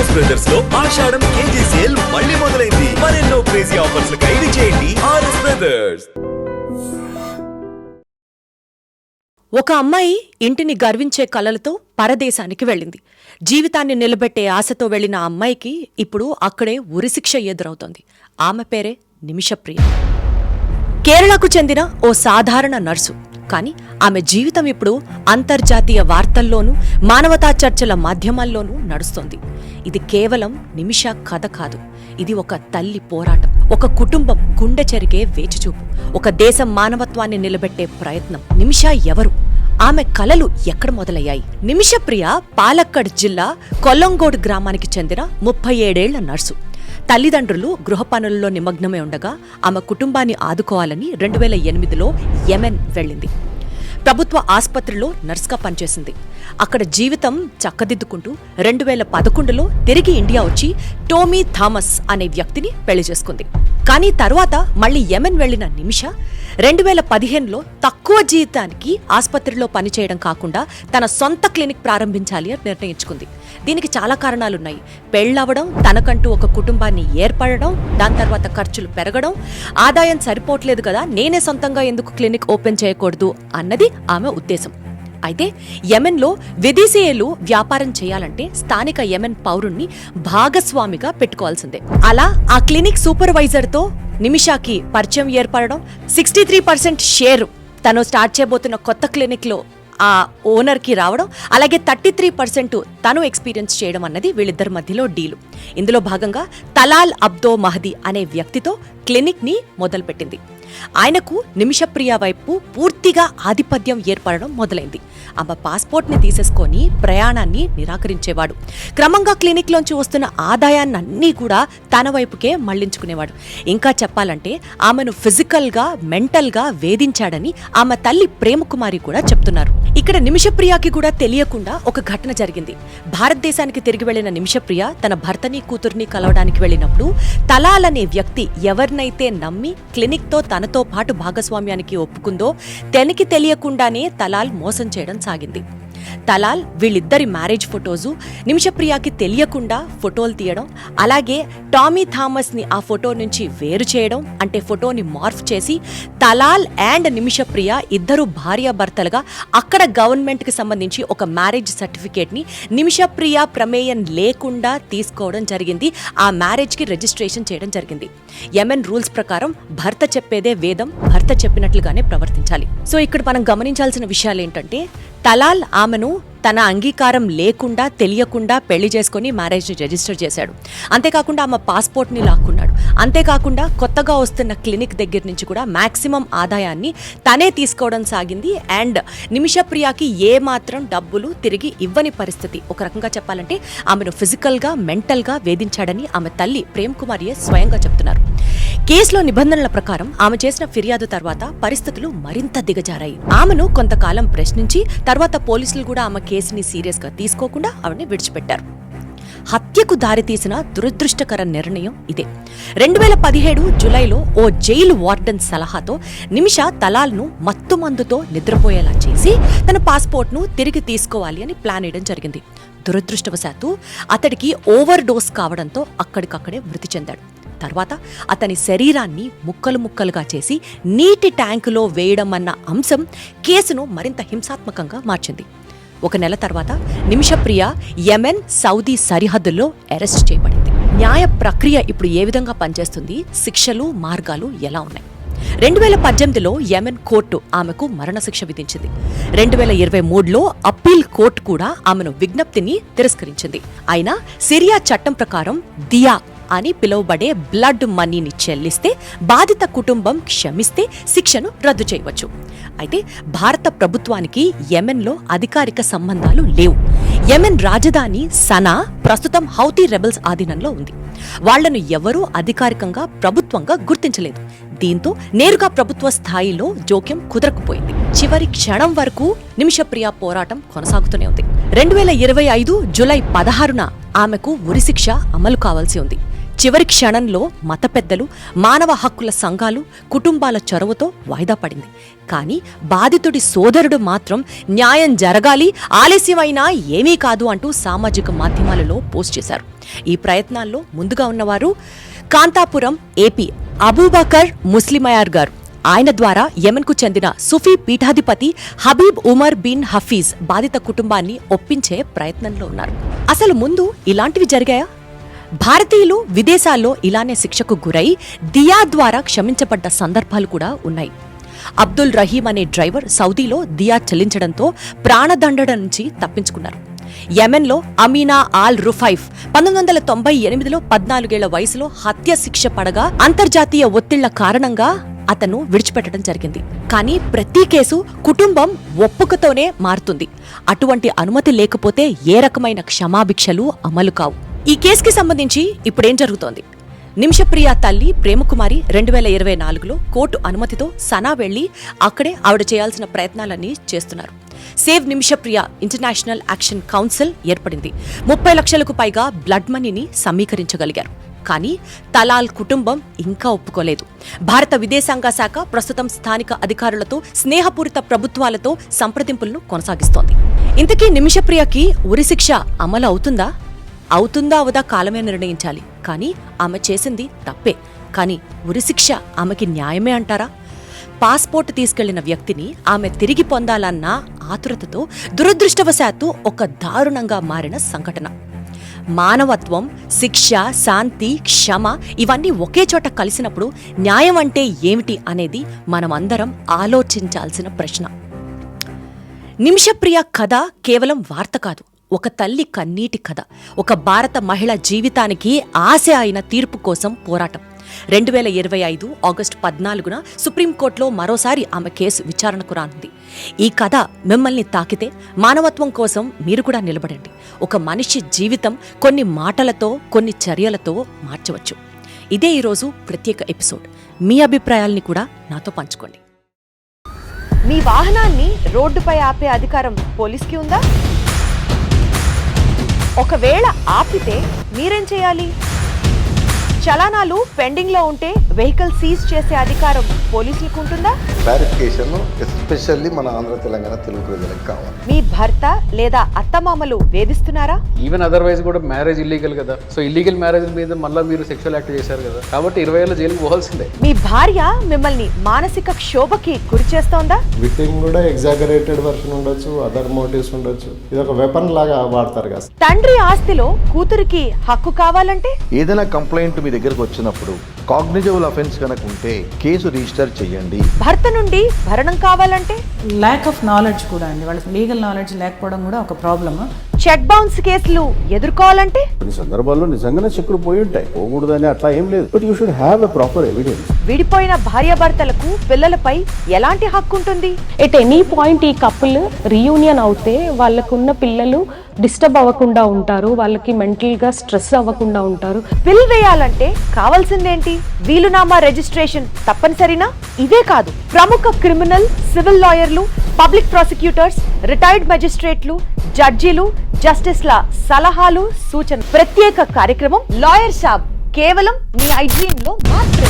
RS brothers లో ఆషాఢం KG sale మళ్ళీ మొదలైంది. మరెన్నో క్రేజీ ఆఫర్స్ ఖైదీ చేయండి ఆర్ఎస్ బ్రదర్స్. ఒక అమ్మాయి ఇంటిని గర్వించే కలలతో పరదేశానికి వెళ్ళింది. జీవితాన్ని నిలబెట్టే ఆశతో వెళ్లిన ఆ అమ్మాయికి ఇప్పుడు అక్కడే ఉరిశిక్ష ఎదురవుతోంది. ఆమె పేరే నిమిషప్రియ. కేరళకు చెందిన ఓ సాధారణ నర్సు. కానీ ఆమె జీవితం ఇప్పుడు అంతర్జాతీయ వార్తల్లోనూ మానవతా చర్చల మాధ్యమాల్లోనూ నడుస్తోంది. ఇది కేవలం నిమిష కథ కాదు. ఇది ఒక తల్లి పోరాటం, ఒక కుటుంబం గుండె చెరిగే వేచిచూపు, ఒక దేశం మానవత్వాన్ని నిలబెట్టే ప్రయత్నం. నిమిష ఎవరు? ఆమె కలలు ఎక్కడ మొదలయ్యాయి? నిమిషప్రియ పాలక్కడ్ జిల్లా కొల్లంగోడ్ గ్రామానికి చెందిన 37 ఏళ్ల నర్సు. తల్లిదండ్రులు గృహ పనుల్లో నిమగ్నమై ఉండగా ఆమె కుటుంబాన్ని ఆదుకోవాలని 2008లో యెమెన్ వెళ్ళింది. ప్రభుత్వ ఆసుపత్రిలో నర్సుగా పనిచేసింది. అక్కడ జీవితం చక్కదిద్దుకుంటూ 2011లో తిరిగి ఇండియా వచ్చి టోమీ థామస్ అనే వ్యక్తిని పెళ్లి చేసుకుంది. కానీ తర్వాత మళ్లీ యెమెన్ వెళ్లిన నిమిష 2015లో తక్కువ జీతానికి ఆసుపత్రిలో పనిచేయడం కాకుండా తన సొంత క్లినిక్ ప్రారంభించాలి అని నిర్ణయించుకుంది. దీనికి చాలా కారణాలున్నాయి. పెళ్లవడం, తనకంటూ ఒక కుటుంబాన్ని ఏర్పడడం, దాని తర్వాత ఖర్చులు పెరగడం, ఆదాయం సరిపోవట్లేదు కదా, నేనే సొంతంగా ఎందుకు క్లినిక్ ఓపెన్ చేయకూడదు అన్నది ఆమె ఉద్దేశం. అయితే యెమెన్లో విదేశీయులు వ్యాపారం చేయాలంటే స్థానిక యెమెన్ పౌరుణ్ణి భాగస్వామిగా పెట్టుకోవాల్సిందే. అలా ఆ క్లినిక్ సూపర్వైజర్తో నిమిషాకి పరిచయం ఏర్పడడం, 63% షేరు తను స్టార్ట్ చేయబోతున్న కొత్త క్లినిక్లో ఆ ఓనర్కి రావడం, అలాగే 33% తను ఎక్స్పీరియన్స్ చేయడం అన్నది వీళ్ళిద్దరి మధ్యలో డీలు. ఇందులో భాగంగా తలాల్ అబ్దో మహదీ అనే వ్యక్తితో క్లినిక్ని మొదలుపెట్టింది. ఆయనకు నిమిషప్రియ వైపు పూర్తిగా ఆధిపత్యం ఏర్పడడం మొదలైంది. ఆమె పాస్పోర్ట్ని తీసేసుకొని ప్రయాణాన్ని నిరాకరించేవాడు. క్రమంగా క్లినిక్లోంచి వస్తున్న ఆదాయాన్నన్నీ కూడా తన వైపుకే మళ్లించుకునేవాడు. ఇంకా చెప్పాలంటే ఆమెను ఫిజికల్గా, మెంటల్గా వేధించాడని ఆమె తల్లి ప్రేమకుమారి కూడా చెప్తున్నారు. ఇక్కడ నిమిషప్రియకి కూడా తెలియకుండా ఒక ఘటన జరిగింది. భారతదేశానికి తిరిగి వెళ్లిన నిమిషప్రియ తన భర్తని, కూతుర్ని కలవడానికి వెళ్ళినప్పుడు తలాల్ అనే వ్యక్తి ఎవరినైతే నమ్మి క్లినిక్తో తనతో పాటు భాగస్వామ్యానికి ఒప్పుకుందో తనకి తెలియకుండానే తలాల్ మోసం చేయడం సాగింది. తలాల్ వీళ్ళిద్దరి మ్యారేజ్ ఫొటోసు నిమిషప్రియకి తెలియకుండా ఫోటోలు తీయడం, అలాగే టామీ థామస్ ని ఆ ఫోటో నుంచి వేరు చేయడం, అంటే ఫోటోని మార్ఫ్ చేసి తలాల్ అండ్ నిమిషప్రియ ఇద్దరు భార్యాభర్తలుగా అక్కడ గవర్నమెంట్ కి సంబంధించి ఒక మ్యారేజ్ సర్టిఫికేట్ ని నిమిషప్రియ ప్రమేయం లేకుండా తీసుకోవడం జరిగింది. ఆ మ్యారేజ్ కి రిజిస్ట్రేషన్ చేయడం జరిగింది. యెమెన్ రూల్స్ ప్రకారం భర్త చెప్పేదే వేదం, భర్త చెప్పినట్లుగానే ప్రవర్తించాలి. సో ఇక్కడ మనం గమనించాల్సిన విషయాలు ఏంటంటే, తలాల్ ఆమెను తన అంగీకారం లేకుండా, తెలియకుండా పెళ్లి చేసుకుని మ్యారేజ్ని రిజిస్టర్ చేశాడు. అంతేకాకుండా ఆమె పాస్పోర్ట్ని లాక్కున్నాడు. అంతేకాకుండా కొత్తగా వస్తున్న క్లినిక్ దగ్గర నుంచి కూడా మాక్సిమం ఆదాయాన్ని తనే తీసుకోవడం సాగింది. అండ్ నిమిషప్రియకి ఏమాత్రం డబ్బులు తిరిగి ఇవ్వని పరిస్థితి. ఒక రకంగా చెప్పాలంటే ఆమెను ఫిజికల్గా, మెంటల్గా వేధించాడని ఆమె తల్లి ప్రేమకుమారియే స్వయంగా చెప్తున్నారు. కేసులో నిబంధనల ప్రకారం ఆమె చేసిన ఫిర్యాదు తర్వాత పరిస్థితులు మరింత దిగజారాయి. ఆమెను కొంతకాలం ప్రశ్నించి తర్వాత పోలీసులు కూడా ఆమె కేసుని సీరియస్ గా తీసుకోకుండా ఆమెని విడిచిపెట్టారు. హత్యకు దారితీసిన దురదృష్టకర నిర్ణయం ఇదే. 2017 జులైలో ఓ జైలు వార్డెన్ సలహాతో నిమిష తలాల్ను మత్తుమందుతో నిద్రపోయేలా చేసి తన పాస్పోర్ట్ను తిరిగి తీసుకోవాలి అని ప్లాన్ వేయడం జరిగింది. దురదృష్టవశాత్తు అతడికి ఓవర్ డోస్ కావడంతో అక్కడికక్కడే మృతి చెందాడు. తర్వాత అతని శరీరాన్ని ముక్కలు ముక్కలుగా చేసి నీటి ట్యాంకులో వేయడం అన్న అంశం కేసును మరింత హింసాత్మకంగా మార్చింది. ఒక నెల తర్వాత నిమిషప్రియ యెమెన్, సౌదీ సరిహద్దుల్లో అరెస్ట్ చేయబడింది. న్యాయ ప్రక్రియ ఇప్పుడు ఏ విధంగా పనిచేస్తుంది? శిక్షలు, మార్గాలు ఎలా ఉన్నాయి? 2018లో యెమెన్ కోర్టు ఆమెకు మరణశిక్ష విధించింది. 2023లో అప్పీల్ కోర్టు కూడా ఆమెను విజ్ఞప్తిని తిరస్కరించింది. అయినా సిరియా చట్టం ప్రకారం దియా అని పిలువబడే బ్లడ్ మనీని చెల్లిస్తే, బాధిత కుటుంబం క్షమిస్తే శిక్షను రద్దు చేయవచ్చు. అయితే భారత ప్రభుత్వానికి యెమెన్లో అధికారిక సంబంధాలు లేవు. యెమెన్ రాజధాని సనా ప్రస్తుతం హౌతీ రెబెల్స్ ఆధీనంలో ఉంది. వాళ్లను ఎవరూ అధికారికంగా, ప్రభుత్వంగా గుర్తించలేదు. దీంతో నేరుగా ప్రభుత్వ స్థాయిలో జోక్యం కుదరకపోయింది. చివరి క్షణం వరకు నిమిషప్రియ పోరాటం కొనసాగుతూనే ఉంది. 2025 జూలై 16న ఆమెకు ఉరిశిక్ష అమలు కావాల్సి ఉంది. చివరి క్షణంలో మత పెద్దలు, మానవ హక్కుల సంఘాలు, కుటుంబాల చొరవతో వాయిదా పడింది. కానీ బాధితుడి సోదరుడు మాత్రం న్యాయం జరగాలి, ఆలస్యమైనా ఏమీ కాదు అంటూ సామాజిక మాధ్యమాలలో పోస్ట్ చేశారు. ఈ ప్రయత్నాల్లో ముందుగా ఉన్నవారు కాంతాపురం ఏపీ అబూబకర్ ముస్లిమయార్ గారు. ఆయన ద్వారా యెమెన్కు చెందిన సుఫీ పీఠాధిపతి హబీబ్ ఉమర్ బిన్ హఫీజ్ బాధిత కుటుంబాన్ని ఒప్పించే ప్రయత్నంలో ఉన్నారు. అసలు ముందు ఇలాంటివి జరిగాయా? భారతీయులు విదేశాల్లో ఇలానే శిక్షకు గురై దియా ద్వారా క్షమించబడ్డ సందర్భాలు కూడా ఉన్నాయి. అబ్దుల్ రహీం అనే డ్రైవర్ సౌదీలో దియా చెల్లించడంతో ప్రాణదండన నుంచి తప్పించుకున్నారు. యెమెన్లో అమీనా ఆల్ రుఫైఫ్ 1998లో 14 ఏళ్ల వయసులో హత్య శిక్ష పడగా అంతర్జాతీయ ఒత్తిళ్ల కారణంగా అతను విడిచిపెట్టడం జరిగింది. కానీ ప్రతి కేసు కుటుంబం ఒప్పుకతోనే మారుతుంది. అటువంటి అనుమతి లేకపోతే ఏ రకమైన క్షమాభిక్షలు అమలు కావు. ఈ కేసుకి సంబంధించి ఇప్పుడేం జరుగుతోంది? నిమిషప్రియ తల్లి ప్రేమకుమారి 2024లో కోర్టు అనుమతితో సనా వెళ్లి అక్కడే ఆవిడ చేయాల్సిన ప్రయత్నాలన్నీ చేస్తున్నారు. Save Nimishapriya international action council ఏర్పడింది. 30 లక్షలకు పైగా బ్లడ్ మనీని సమీకరించగలిగారు. కానీ తలాల్ కుటుంబం ఇంకా ఒప్పుకోలేదు. భారత విదేశాంగ శాఖ ప్రస్తుతం స్థానిక అధికారులతో స్నేహపూరిత ప్రభుత్వాలతో సంప్రదింపులను కొనసాగిస్తోంది. ఇంతకీ నిమిషప్రియకి ఉరిశిక్ష అమలు అవుతుందా? అవుతుందా అవదా కాలమే నిర్ణయించాలి. కానీ ఆమె చేసింది తప్పే. కానీ ఉరిశిక్ష ఆమెకి న్యాయమే అంటారా? పాస్పోర్ట్ తీసుకెళ్లిన వ్యక్తిని ఆమె తిరిగి పొందాలన్న ఆతురతతో దురదృష్టవశాత్తు ఒక దారుణంగా మారిన సంఘటన. మానవత్వం, శిక్ష, శాంతి, క్షమ ఇవన్నీ ఒకే చోట కలిసినప్పుడు న్యాయం అంటే ఏమిటి అనేది మనమందరం ఆలోచించాల్సిన ప్రశ్న. నిమిషప్రియ కథ కేవలం వార్త కాదు, ఒక తల్లి కన్నీటి కథ. ఒక భారత మహిళ జీవితానికి ఆశ అయిన తీర్పు కోసం పోరాటం. 2025 ఆగస్టు 14న సుప్రీంకోర్టులో మరోసారి ఆమె కేసు విచారణకు రానుంది. ఈ కథ మిమ్మల్ని తాకితే మానవత్వం కోసం మీరు కూడా నిలబడండి. ఒక మనిషి జీవితం కొన్ని మాటలతో, కొన్ని చర్యలతో మార్చవచ్చు. ఇదే ఈరోజు ప్రత్యేక ఎపిసోడ్. మీ అభిప్రాయాల్ని కూడా నాతో పంచుకోండి. మీ వాహనాన్ని రోడ్డుపై ఆపే అధికారం పోలీస్కి ఉందా? ఒకవేళ ఆపితే మీరేం చేయాలి? చలానాలు పెండింగ్ లో ఉంటే వెహికల్ సీజ్ చేసే అధికారం పోలీసులకు ఉంటుందా? క్లారిఫికేషన్ ఎస్పెషల్లీ మన ఆంధ్ర తెలంగాణ తెలుగు ప్రజలకు కావాలి. మీ భర్త లేదా అత్తమామలు వేధిస్తున్నారా? ఈవెన్ అదర్వైజ్ కూడా మ్యారేజ్ ఇల్లీగల్ కదా. సో ఇల్లీగల్ మ్యారేజ్ మీద మళ్ళీ మీరు సెక్షువల్ యాక్ట్ చేశారు కదా, కాబట్టి 20 ఏళ్ళ జైలుకి పోవాల్సిందే. మీ భార్య మిమ్మల్ని మానసిక క్షోభకి గురి చేస్తోందా? విక్టిమ్ కూడా ఎగ్జాగరేటెడ్ వర్షన్ ఉండొచ్చు, అదర్ మోటివ్స్ ఉండొచ్చు. ఇది ఒక వెపన్ లాగా వాడతారు కదా. తండ్రి ఆస్తిలో కూతురికి హక్కు కావాలంటే? ఏదైనా కంప్లైంట్ మీ దగ్గరకు వచ్చినప్పుడు కాగ్నిజబుల్ అఫెన్స్ కనుక ఉంటే కేసు రిజిస్టర్ చేయండి. భర్త నుండి భరణం కావాలంటే? ల్యాక్ ఆఫ్ నాలెడ్జ్ కూడా అండి, వాళ్ళకి లీగల్ నాలెడ్జ్ లేకపోవడం కూడా ఒక ప్రాబ్లమ్. చెక్ బౌన్స్ కేసులు ఎదుర్కోవాలంటే? కొన్ని సందర్భాల్లో నిజంగానే చెక్కులు పోయి ఉంటాయి, పోకూడదని అట్లా ఏం లేదు. But you should have a proper evidence. విడిపోయిన భార్యాభర్తలకు పిల్లలపై ఎలాంటి హక్కు ఉంటుంది? ఎట్ ఎనీ పాయింట్ ఈ కపుల్ రీయూనియన్ అవుతే వాళ్ళకున్న పిల్లలు డిస్టర్బ్ అవ్వకుండా ఉంటారు, వాళ్ళకి మెంటల్ గా స్ట్రెస్ అవ్వకుండా ఉంటారు. బిల్ వేయాలంటే కావాల్సిందేంటి? వీలునామా రిజిస్ట్రేషన్ తప్పనిసరినా? ఇవే కాదు, ప్రముఖ క్రిమినల్, సివిల్ లాయర్లు, పబ్లిక్ ప్రాసిక్యూటర్స్, రిటైర్డ్ మెజిస్ట్రేట్లు, జడ్జీలు, జస్టిస్ల సలహాలు, సూచన. ప్రత్యేక కార్యక్రమం లాయర్ సాబ్ కేవలం మీ IGN లో మాత్రమే.